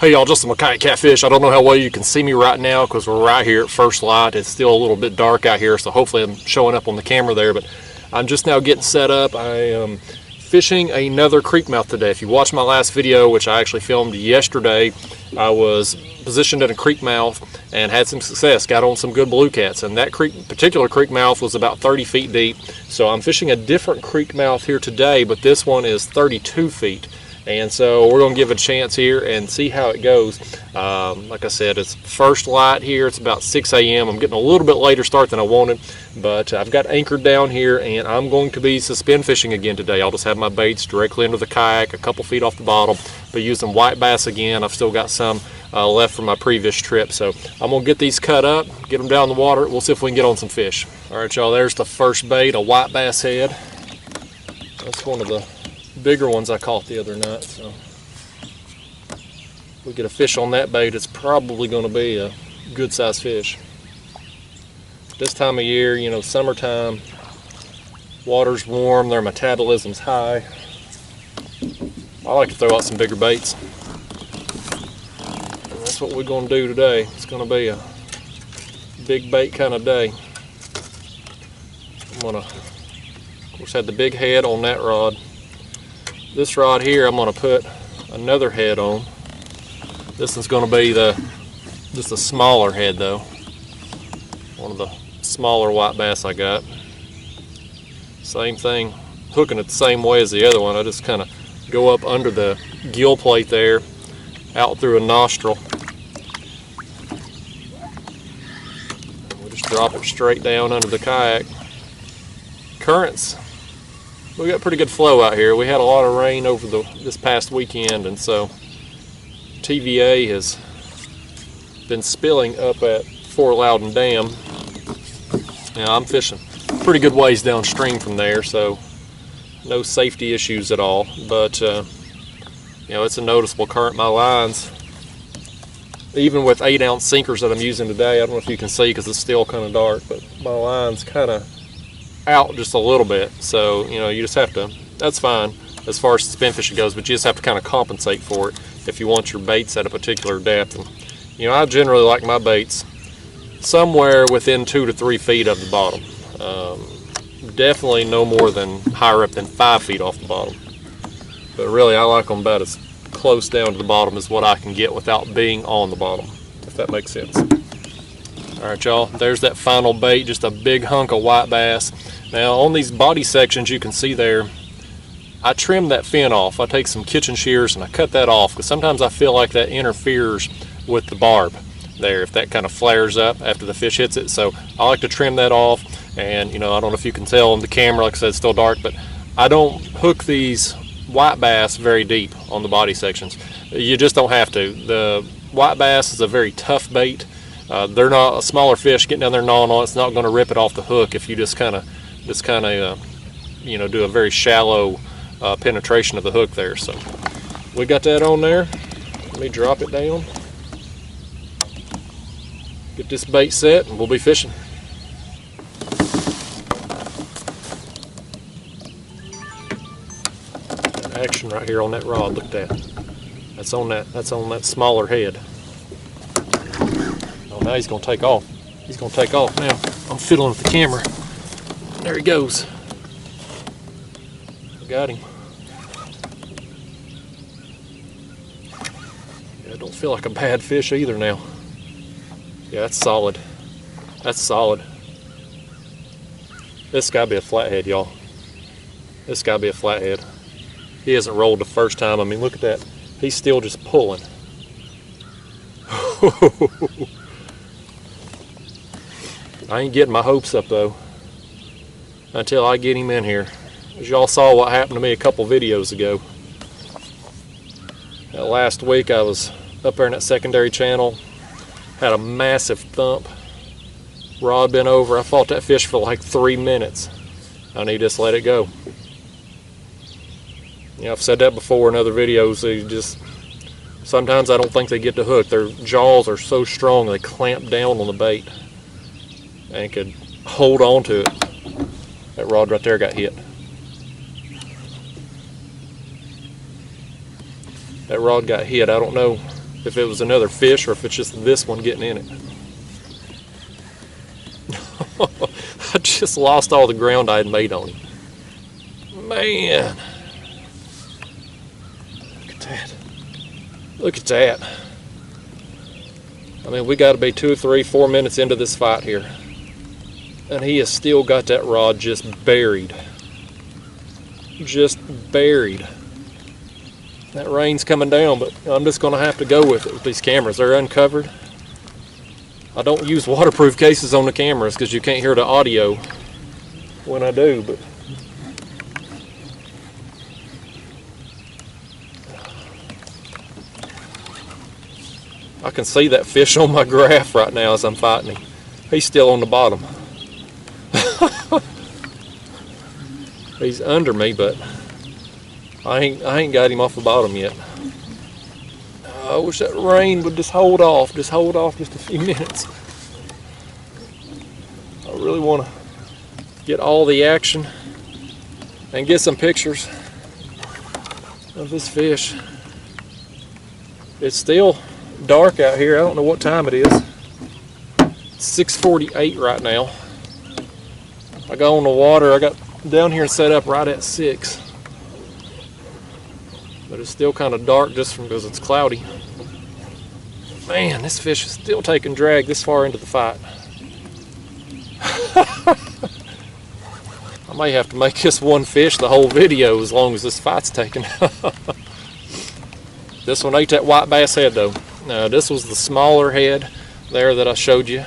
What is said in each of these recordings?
Hey y'all, just some Kayak Catfish. I don't know how well you can see me right now because we're right here at first light. It's still a little bit dark out here, so hopefully I'm showing up on the camera there, but I'm just now getting set up. I am fishing another creek mouth today. If you watched my last video, which I actually filmed yesterday, I was positioned at a creek mouth and had some success, got on some good blue cats, and that particular creek mouth was about 30 feet deep. So I'm fishing a different creek mouth here today, but this one is 32 feet. And so we're going to give it a chance here and see how it goes. Like I said, it's first light here. It's about 6 a.m. I'm getting a little bit later start than I wanted, but I've got anchored down here and I'm going to be suspend fishing again today. I'll just have my baits directly into the kayak, a couple feet off the bottom, but using white bass again. I've still got some left from my previous trip. So I'm going to get these cut up, get them down in the water. We'll see if we can get on some fish. All right, y'all, there's the first bait, a white bass head. That's one of the bigger ones I caught the other night, so if we get a fish on that bait, it's probably going to be a good sized fish. This time of year, you know, summertime, water's warm, their metabolism's high. I like to throw out some bigger baits, and that's what we're going to do today. It's going to be a big bait kind of day. I'm going to, of course, have the big head on that rod. This rod here, I'm going to put another head on. This one's going to be just a smaller head though. One of the smaller white bass I got. Same thing, hooking it the same way as the other one. I just kind of go up under the gill plate there, out through a nostril. We just drop it straight down under the kayak. Currents. We got pretty good flow out here. We had a lot of rain over this past weekend, and so TVA has been spilling up at Fort Loudon Dam. Now I'm fishing pretty good ways downstream from there, so no safety issues at all. But you know, it's a noticeable current. My lines, even with 8-ounce sinkers that I'm using today, I don't know if you can see because it's still kind of dark, but my line's kind of out just a little bit, so you know, you just have to, that's fine as far as spin fishing goes, but you just have to kind of compensate for it if you want your baits at a particular depth. And you know, I generally like my baits somewhere within 2 to 3 feet of the bottom. Definitely no more than higher up than 5 feet off the bottom, but really I like them about as close down to the bottom as what I can get without being on the bottom, if that makes sense. Alright y'all, there's that final bait, just a big hunk of white bass. Now on these body sections you can see there, I trim that fin off. I take some kitchen shears and I cut that off because sometimes I feel like that interferes with the barb there if that kind of flares up after the fish hits it. So I like to trim that off, and you know, I don't know if you can tell on the camera, like I said, it's still dark, but I don't hook these white bass very deep on the body sections. You just don't have to. The white bass is a very tough bait. They're not a smaller fish getting down there gnawing on it. It's not going to rip it off the hook if you just kind of you know, do a very shallow penetration of the hook there. So we got that on there. Let me drop it down, get this bait set, and we'll be fishing. Action right here on that rod. Look at that. That's on that smaller head. Oh, now he's gonna take off. He's gonna take off now. I'm fiddling with the camera. There he goes. Got him. Yeah, it don't feel like a bad fish either now. Yeah, that's solid. That's solid. This gotta be a flathead, y'all. This gotta be a flathead. He hasn't rolled the first time. I mean, look at that. He's still just pulling. I ain't getting my hopes up though until I get him in here. As y'all saw what happened to me a couple videos ago. Last week I was up there in that secondary channel, had a massive thump, rod bent over. I fought that fish for like 3 minutes and he just let it go. You know, I've said that before in other videos. They just, sometimes I don't think they get the hook. Their jaws are so strong they clamp down on the bait and could hold on to it. That rod right there got hit. That rod got hit. I don't know if it was another fish or if it's just this one getting in it. I just lost all the ground I had made on him. Man. Look at that. Look at that. I mean, we got to be 2, 3, 4 minutes into this fight here. And he has still got that rod just buried. Just buried. That rain's coming down, but I'm just going to have to go with it with these cameras. They're uncovered. I don't use waterproof cases on the cameras because you can't hear the audio when I do, but I can see that fish on my graph right now as I'm fighting him. He's still on the bottom. He's under me, but I ain't got him off the bottom yet. I wish that rain would just hold off just a few minutes. I really want to get all the action and get some pictures of this fish. It's still dark out here. I don't know what time it is. It's 6:48 right now. I got on the water. I got down here and set up right at 6. But it's still kind of dark just because it's cloudy. Man, this fish is still taking drag this far into the fight. I may have to make this one fish the whole video as long as this fight's taking. This one ate that white bass head though. This was the smaller head there that I showed you,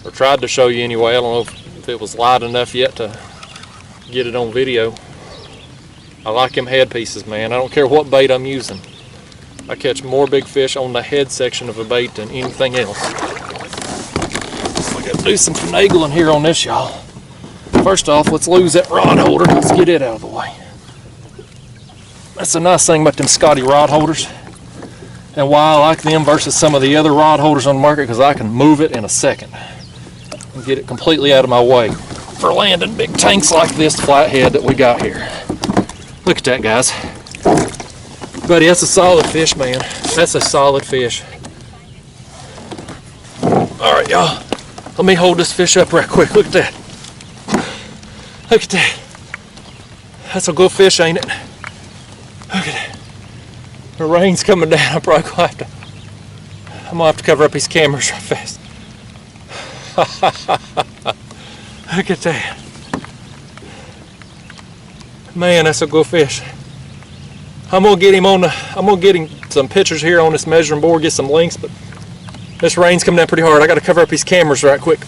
or tried to show you anyway. I don't know if it was light enough yet to get it on video. I like them head pieces, man. I don't care what bait I'm using. I catch more big fish on the head section of a bait than anything else. I gotta do some finagling here on this, y'all. First off, let's lose that rod holder. Let's get it out of the way. That's a nice thing about them Scotty rod holders, and why I like them versus some of the other rod holders on the market, because I can move it in a second and get it completely out of my way for landing big tanks like this flathead that we got here. Look at that, guys. Buddy, that's a solid fish, man. That's a solid fish. Alright, y'all. Let me hold this fish up right quick. Look at that. Look at that. That's a good fish, ain't it? Look at that. The rain's coming down. I'm probably gonna have to cover up these cameras real fast. Look at that. Man, that's a good fish. I'm gonna get him some pictures here on this measuring board, get some links, but this rain's coming down pretty hard. I gotta cover up these cameras right quick.